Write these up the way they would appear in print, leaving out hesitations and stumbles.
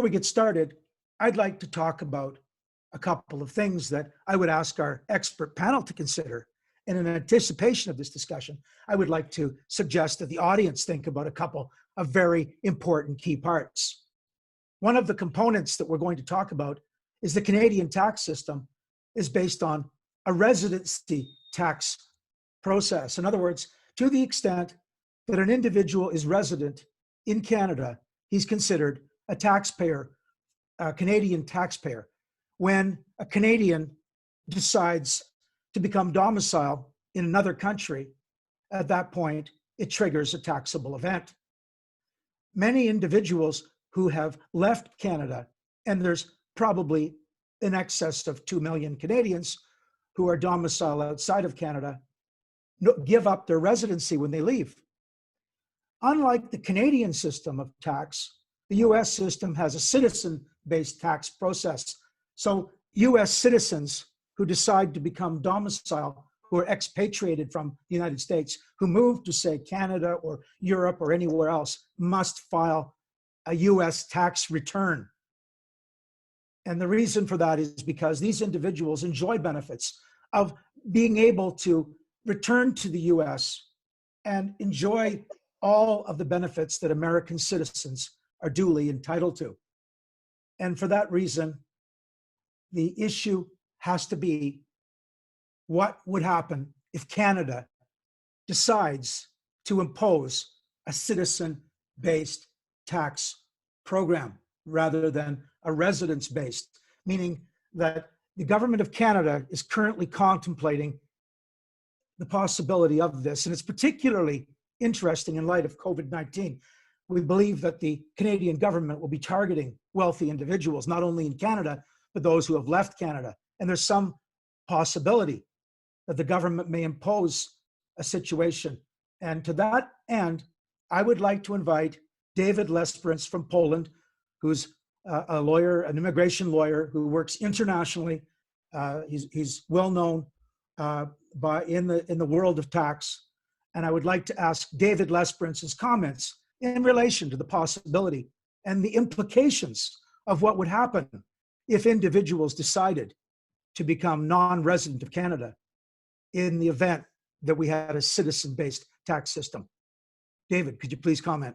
we get started, I'd like to talk about a couple of things that I would ask our expert panel to consider. And in anticipation of this discussion, I would like to suggest that the audience think about a couple of very important key parts. One of the components that we're going to talk about is the Canadian tax system is based on a residency tax process. In other words, to the extent that an individual is resident in Canada, he's considered a taxpayer, a Canadian taxpayer. When a Canadian decides to become domiciled in another country, at that point, it triggers a taxable event. Many individuals who have left Canada, and there's probably in excess of 2 million Canadians who are domiciled outside of Canada, give up their residency when they leave. Unlike the Canadian system of tax, the US system has a citizen-based tax process. So US citizens who decide to become domiciled, who are expatriated from the United States, who move to, say, Canada or Europe or anywhere else, must file a US tax return. And the reason for that is because these individuals enjoy benefits of being able to return to the US and enjoy all of the benefits that American citizens are duly entitled to. And for that reason, the issue has to be what would happen if Canada decides to impose a citizen-based tax program rather than a residence-based, meaning that the government of Canada is currently contemplating the possibility of this. And it's particularly interesting in light of COVID-19. We believe that the Canadian government will be targeting wealthy individuals, not only in Canada, but those who have left Canada. And there's some possibility that the government may impose a situation. And to that end, I would like to invite David Lesperance from Poland, who's a lawyer, an immigration lawyer who works internationally. He's well known in the world of tax. And I would like to ask David Lesperance's comments in relation to the possibility and the implications of what would happen if individuals decided to become non-resident of Canada in the event that we had a citizen-based tax system. David, could you please comment?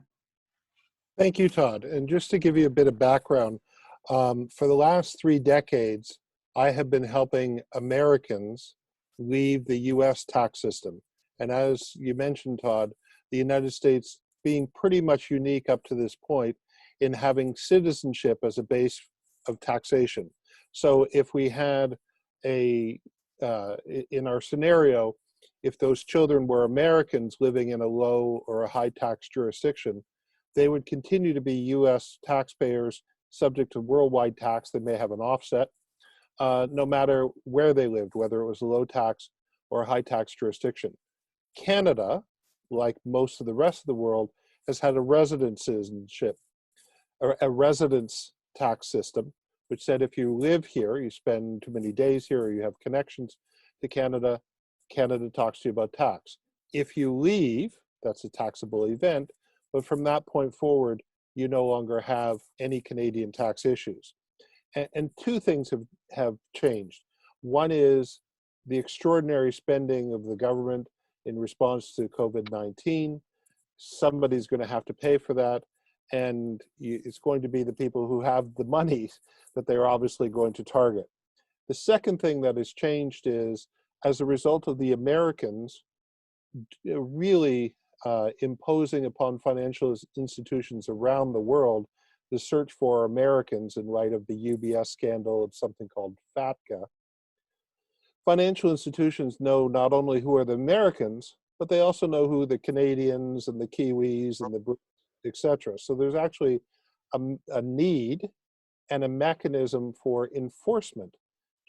Thank you, Todd. And just to give you a bit of background, for the last 3 decades, I have been helping Americans leave the US tax system. And as you mentioned, Todd, the United States being pretty much unique up to this point in having citizenship as a base of taxation. So if we had in our scenario, if those children were Americans living in a low or a high tax jurisdiction, they would continue to be US taxpayers subject to worldwide tax. They may have an offset, no matter where they lived, whether it was a low tax or a high tax jurisdiction. Canada, like most of the rest of the world, has had a resident citizenship, or a residence tax system, which said if you live here, you spend too many days here, or you have connections to Canada, Canada talks to you about tax. If you leave, that's a taxable event, but from that point forward, you no longer have any Canadian tax issues. And 2 things have changed. One is the extraordinary spending of the government in response to COVID-19. Somebody's going to have to pay for that. And it's going to be the people who have the money that they're obviously going to target. The second thing that has changed is, as a result of the Americans really imposing upon financial institutions around the world the search for Americans in light of the UBS scandal of something called FATCA, financial institutions know not only who are the Americans, but they also know who the Canadians and the Kiwis and the Brits, etc. So there's actually a need and a mechanism for enforcement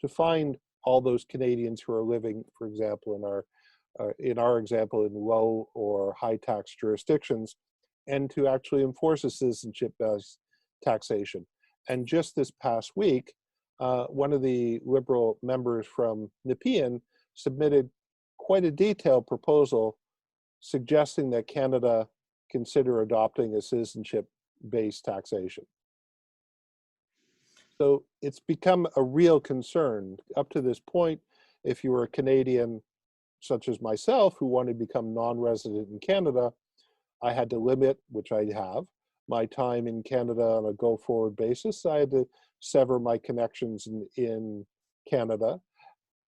to find all those Canadians who are living, for example, in our example, in low or high tax jurisdictions, and to actually enforce a citizenship-based taxation. And just this past week, one of the Liberal members from Nepean submitted quite a detailed proposal suggesting that Canada consider adopting a citizenship-based taxation. So it's become a real concern. Up to this point, if you were a Canadian, such as myself, who wanted to become non-resident in Canada, I had to limit, which I have, my time in Canada on a go-forward basis. I had to sever my connections in Canada.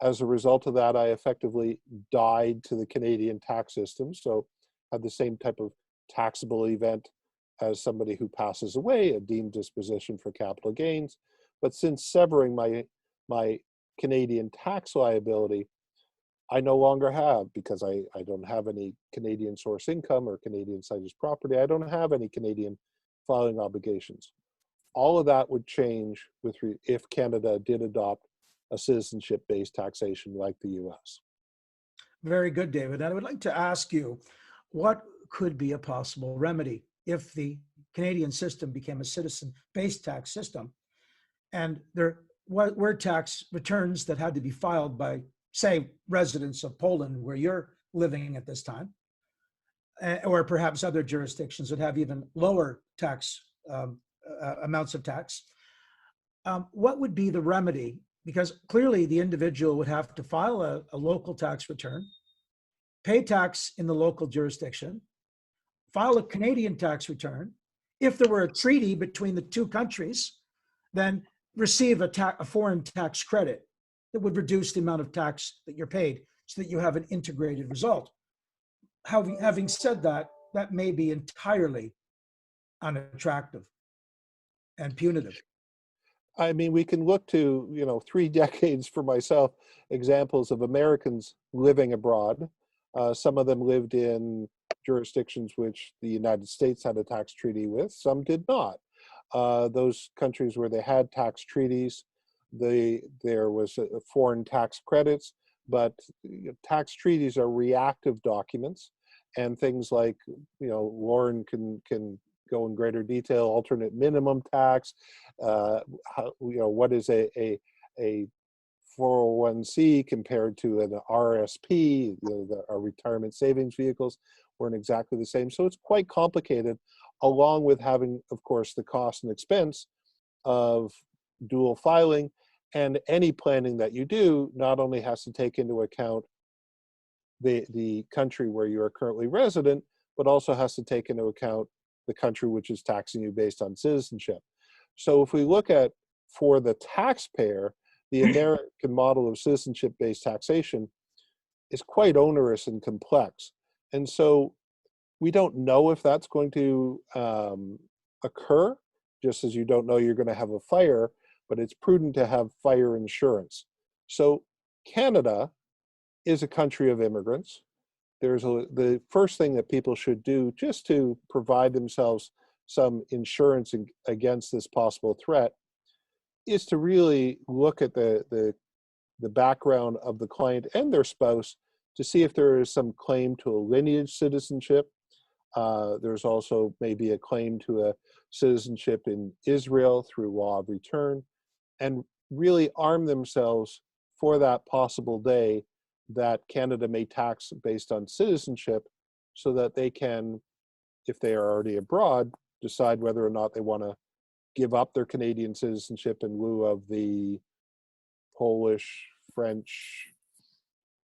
As a result of that, I effectively died to the Canadian tax system. So had the same type of taxable event as somebody who passes away, a deemed disposition for capital gains. But since severing my Canadian tax liability, I no longer have, because I don't have any Canadian source income or Canadian situs property. I don't have any Canadian filing obligations. All of that would change if Canada did adopt a citizenship-based taxation like the US. Very good, David. And I would like to ask you, what could be a possible remedy if the Canadian system became a citizen-based tax system and there were tax returns that had to be filed by, say, residents of Poland, where you're living at this time, or perhaps other jurisdictions that have even lower tax amounts of tax. What would be the remedy? Because clearly the individual would have to file a local tax return, pay tax in the local jurisdiction, file a Canadian tax return. If there were a treaty between the two countries, then receive a foreign tax credit that would reduce the amount of tax that you're paid so that you have an integrated result. Having said that, that may be entirely unattractive and punitive. I mean, we can look to, 3 decades for myself, examples of Americans living abroad. Some of them lived in jurisdictions which the United States had a tax treaty with, some did not. Those countries where they had tax treaties, there was foreign tax credits, but tax treaties are reactive documents, and things like, Lauren can go in greater detail, alternate minimum tax, what is a 401c compared to an RSP, our retirement savings vehicles weren't exactly the same. So it's quite complicated, along with having, of course, the cost and expense of dual filing. And any planning that you do not only has to take into account the country where you are currently resident, but also has to take into account the country which is taxing you based on citizenship. So if we look at, for the taxpayer, the American model of citizenship-based taxation is quite onerous and complex. And so we don't know if that's going to occur, just as you don't know you're going to have a fire, but it's prudent to have fire insurance. So Canada is a country of immigrants. The first thing that people should do, just to provide themselves some insurance against this possible threat, is to really look at the background of the client and their spouse to see if there is some claim to a lineage citizenship. There's also maybe a claim to a citizenship in Israel through law of return, and really arm themselves for that possible day that Canada may tax based on citizenship, so that they can, if they are already abroad, decide whether or not they want to give up their Canadian citizenship in lieu of the Polish, French,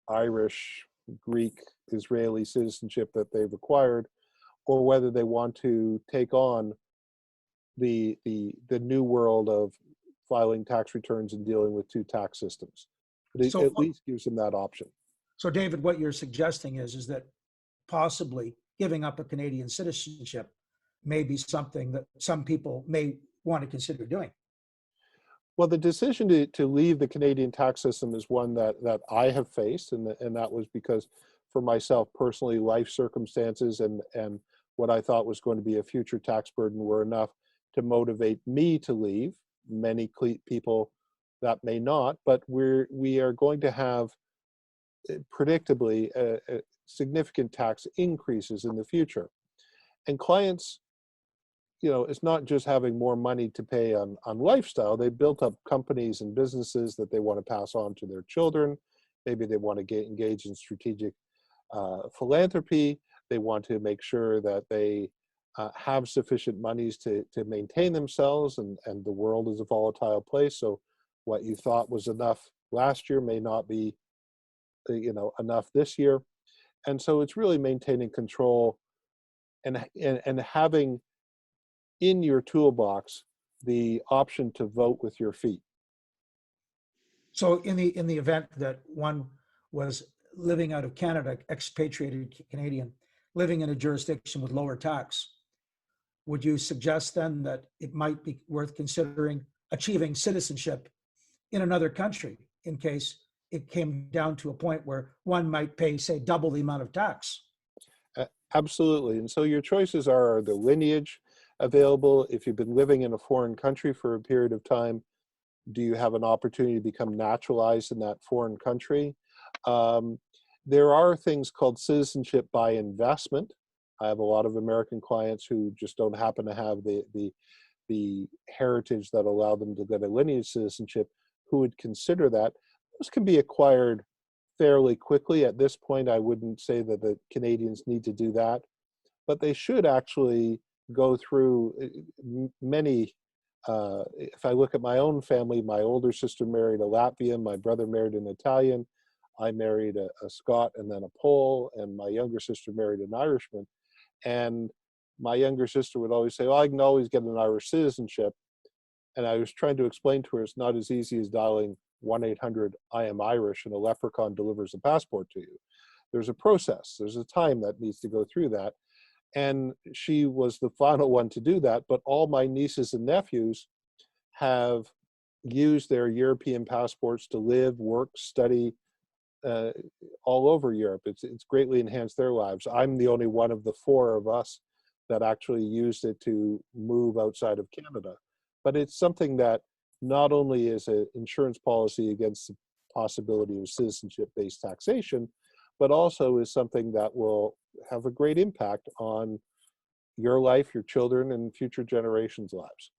Irish, Greek, Israeli citizenship that they've acquired, or whether they want to take on the new world of filing tax returns and dealing with two tax systems. But it at least gives them that option. So David, what you're suggesting is that possibly giving up a Canadian citizenship may be something that some people may want to consider doing. Well, the decision to leave the Canadian tax system is one that I have faced, and that was because, for myself personally, life circumstances and what I thought was going to be a future tax burden were enough to motivate me to leave. Many people that may not, but we are going to have predictably significant tax increases in the future. And clients, it's not just having more money to pay on lifestyle. They built up companies and businesses that they want to pass on to their children. Maybe they want to engage in strategic philanthropy. They want to make sure that they have sufficient monies to maintain themselves, and the world is a volatile place. So what you thought was enough last year may not be, enough this year. And so it's really maintaining control and having in your toolbox the option to vote with your feet. So in the event that one was living out of Canada, expatriated Canadian, living in a jurisdiction with lower tax, would you suggest then that it might be worth considering achieving citizenship in another country in case it came down to a point where one might pay, say, double the amount of tax? Absolutely. And so your choices are the lineage available. If you've been living in a foreign country for a period of time, do you have an opportunity to become naturalized in that foreign country? There are things called citizenship by investment. I have a lot of American clients who just don't happen to have the heritage that allow them to get a lineage citizenship, who would consider that. Those can be acquired fairly quickly. At this point, I wouldn't say that the Canadians need to do that, but they should actually go through many. If I look at my own family, my older sister married a Latvian, my brother married an Italian, I married a Scot and then a Pole, and my younger sister married an Irishman. And my younger sister would always say, "Well, I can always get an Irish citizenship." And I was trying to explain to her it's not as easy as dialing 1-800-I-AM-IRISH and a leprechaun delivers a passport to you. There's a process, there's a time that needs to go through that. And she was the final one to do that, but all my nieces and nephews have used their European passports to live, work, study uh, all over Europe. It's greatly enhanced their lives. I'm the only one of the four of us that actually used it to move outside of Canada. But it's something that not only is an insurance policy against the possibility of citizenship-based taxation, but also is something that will have a great impact on your life, your children, and future generations' lives.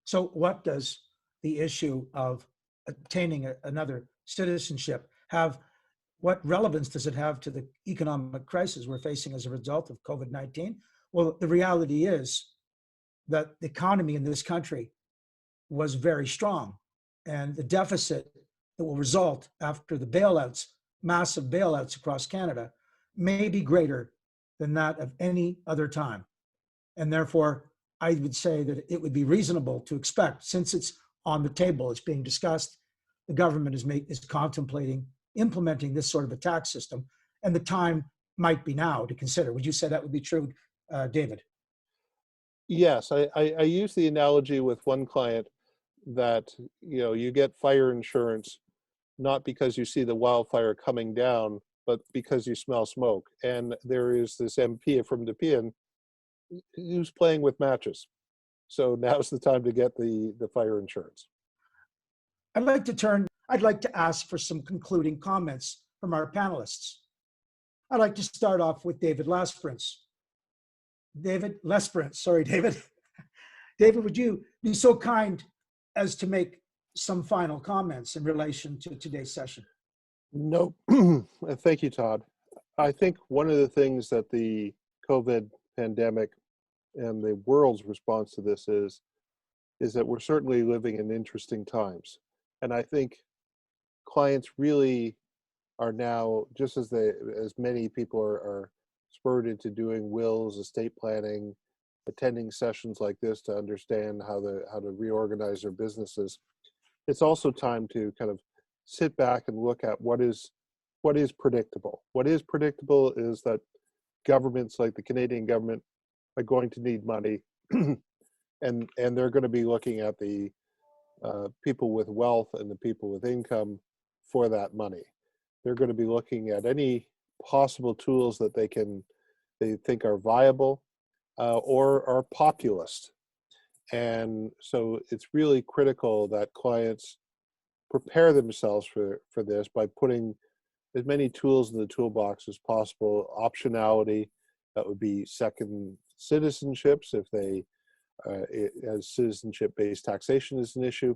So what does the issue of obtaining another citizenship have? What relevance does it have to the economic crisis we're facing as a result of COVID-19? Well, the reality is that the economy in this country was very strong, and the deficit that will result after the bailouts, massive bailouts across Canada, may be greater than that of any other time. And therefore, I would say that it would be reasonable to expect, since it's on the table, it's being discussed, the government is contemplating implementing this sort of a tax system, and the time might be now to consider. Would you say that would be true, David? Yes, I use the analogy with one client that you get fire insurance not because you see the wildfire coming down, but because you smell smoke. And there is this MP from Nepean who's playing with matches. So now's the time to get the fire insurance. I'd like to ask for some concluding comments from our panelists. I'd like to start off with David Lesperance. David Lesperance, sorry, David. David, would you be so kind as to make some final comments in relation to today's session? No, thank you, Todd. I think one of the things that the COVID pandemic and the world's response to this is that we're certainly living in interesting times. And I think clients really are now, just as many people are spurred into doing wills, estate planning, attending sessions like this to understand how to reorganize their businesses. It's also time to kind of sit back and look at what is predictable. What is predictable is that governments like the Canadian government are going to need money, and they're going to be looking at the people with wealth and the people with income for that money. They're going to be looking at any possible tools that they think are viable or are populist. And so it's really critical that clients prepare themselves for this by putting as many tools in the toolbox as possible. Optionality, that would be second citizenships if they, as citizenship-based taxation is an issue,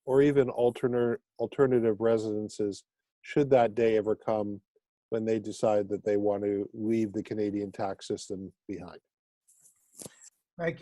or even alternative residences should that day ever come when they decide that they want to leave the Canadian tax system behind. Thank you.